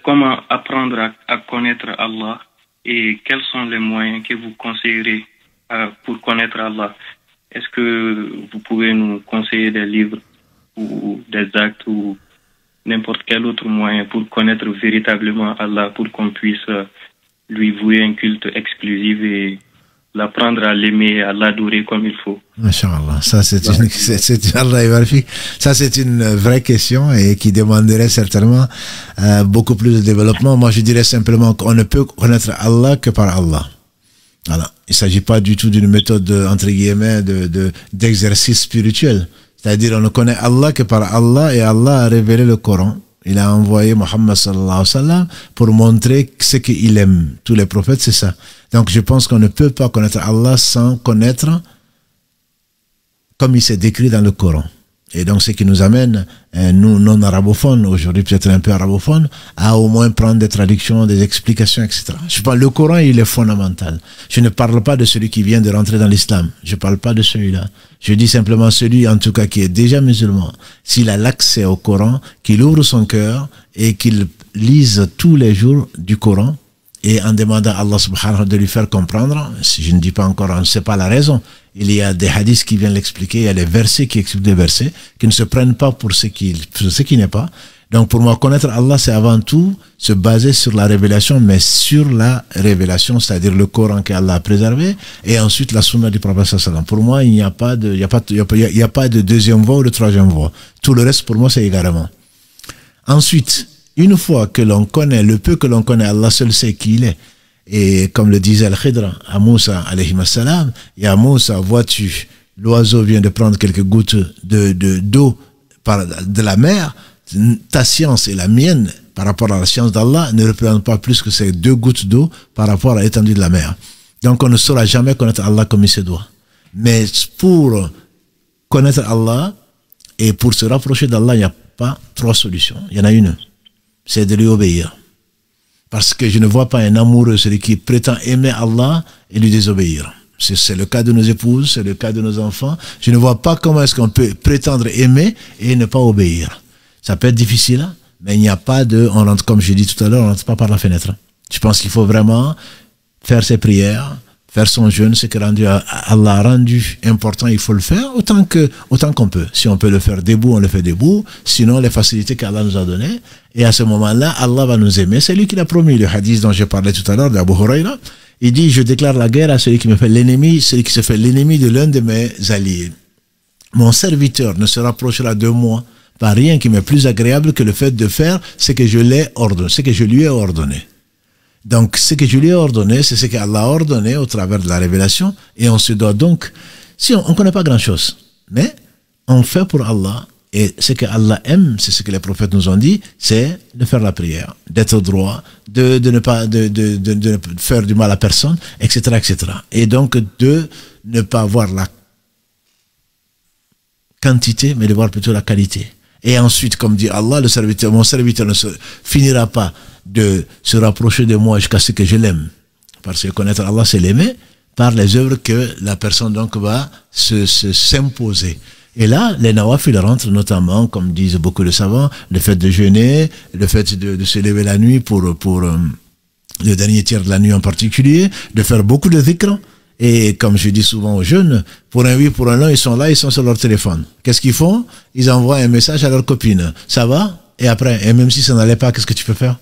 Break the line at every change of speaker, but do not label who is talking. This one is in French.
comment apprendre à connaître Allah et quels sont les moyens que vous conseillerez pour connaître Allah? Est-ce que vous pouvez nous conseiller des livres ou des actes ou n'importe quel autre moyen pour connaître véritablement Allah, pour qu'on puisse lui vouer un culte exclusif et l'apprendre à l'aimer, à l'adorer comme il faut?
Masha'Allah, ça c'est une vraie question et qui demanderait certainement beaucoup plus de développement. Moi je dirais simplement qu'on ne peut connaître Allah que par Allah. Voilà. Il ne s'agit pas du tout d'une méthode entre guillemets d'exercice spirituel. C'est-à-dire on ne connaît Allah que par Allah, et Allah a révélé le Coran. Il a envoyé Muhammad sallallahu alayhi wa sallam pour montrer ce qu'il aime. Tous les prophètes, c'est ça. Donc je pense qu'on ne peut pas connaître Allah sans connaître comme il s'est décrit dans le Coran. Et donc ce qui nous amène, nous non-arabophones, aujourd'hui peut-être un peu arabophones, à au moins prendre des traductions, des explications, etc. Je parle, le Coran, il est fondamental. Je ne parle pas de celui qui vient de rentrer dans l'islam. Je ne parle pas de celui-là. Je dis simplement celui, en tout cas, qui est déjà musulman. S'il a l'accès au Coran, qu'il ouvre son cœur et qu'il lise tous les jours du Coran, et en demandant à Allah subhanahu wa ta'ala de lui faire comprendre, si je ne dis pas encore, on ne sait pas la raison, il y a des hadiths qui viennent l'expliquer, il y a les versets qui expliquent des versets, qui ne se prennent pas pour ce qui n'est pas. Donc pour moi, connaître Allah, c'est avant tout se baser sur la révélation, mais sur la révélation, c'est-à-dire le Coran qu'Allah a préservé, et ensuite la sunna du prophète sallallahu alayhi wa sallam. Pour moi, il n'y a pas de deuxième voie ou de troisième voie. Tout le reste, pour moi, c'est également. Ensuite, une fois que l'on connaît, le peu que l'on connaît, Allah seul sait qui il est. Et comme le disait Al-Khidr à Moussa, alayhi salam, et à Moussa, vois-tu, l'oiseau vient de prendre quelques gouttes d'eau de la mer, ta science et la mienne, par rapport à la science d'Allah, ne représentent pas plus que ces 2 gouttes d'eau par rapport à l'étendue de la mer. Donc on ne saura jamais connaître Allah comme il se doit. Mais pour connaître Allah et pour se rapprocher d'Allah, il n'y a pas 3 solutions. Il y en a une. C'est de lui obéir. Parce que je ne vois pas un amoureux, celui qui prétend aimer Allah et lui désobéir. C'est le cas de nos épouses, c'est le cas de nos enfants. Je ne vois pas comment est-ce qu'on peut prétendre aimer et ne pas obéir. Ça peut être difficile, mais il n'y a pas de, on rentre, comme je dis tout à l'heure, on rentre pas par la fenêtre. Je pense qu'il faut vraiment faire ses prières, faire son jeûne, ce que Allah a rendu important, il faut le faire autant qu'on peut. Si on peut le faire debout, on le fait debout. Sinon, les facilités qu'Allah nous a données. Et à ce moment-là, Allah va nous aimer. C'est lui qui l'a promis. Le hadith dont je parlais tout à l'heure d'Abu Huraira, il dit, je déclare la guerre à celui qui me fait l'ennemi, celui qui se fait l'ennemi de l'un de mes alliés. Mon serviteur ne se rapprochera de moi par rien qui m'est plus agréable que le fait de faire ce que je l'ai ordonné, ce que je lui ai ordonné. Donc, ce que je lui ai ordonné, c'est ce qu'Allah a ordonné au travers de la révélation. Et on se doit donc, si on ne connaît pas grand-chose, mais on fait pour Allah. Et ce que Allah aime, c'est ce que les prophètes nous ont dit, c'est de faire la prière, d'être droit, de ne pas de faire du mal à personne, etc., etc. Et donc, de ne pas voir la quantité, mais de voir plutôt la qualité. Et ensuite, comme dit Allah, le serviteur, mon serviteur ne se finira pas de se rapprocher de moi jusqu'à ce que je l'aime. Parce que connaître Allah, c'est l'aimer par les œuvres que la personne donc va s'imposer. Et là, les nawafil rentrent notamment, comme disent beaucoup de savants, le fait de jeûner, le fait de se lever la nuit pour le dernier tiers de la nuit en particulier, de faire beaucoup de dhikr. Et comme je dis souvent aux jeunes, pour un oui, pour un non, ils sont là, ils sont sur leur téléphone. Qu'est-ce qu'ils font? Ils envoient un message à leur copine. Ça va? Et après, et même si ça n'allait pas, qu'est-ce que tu peux faire?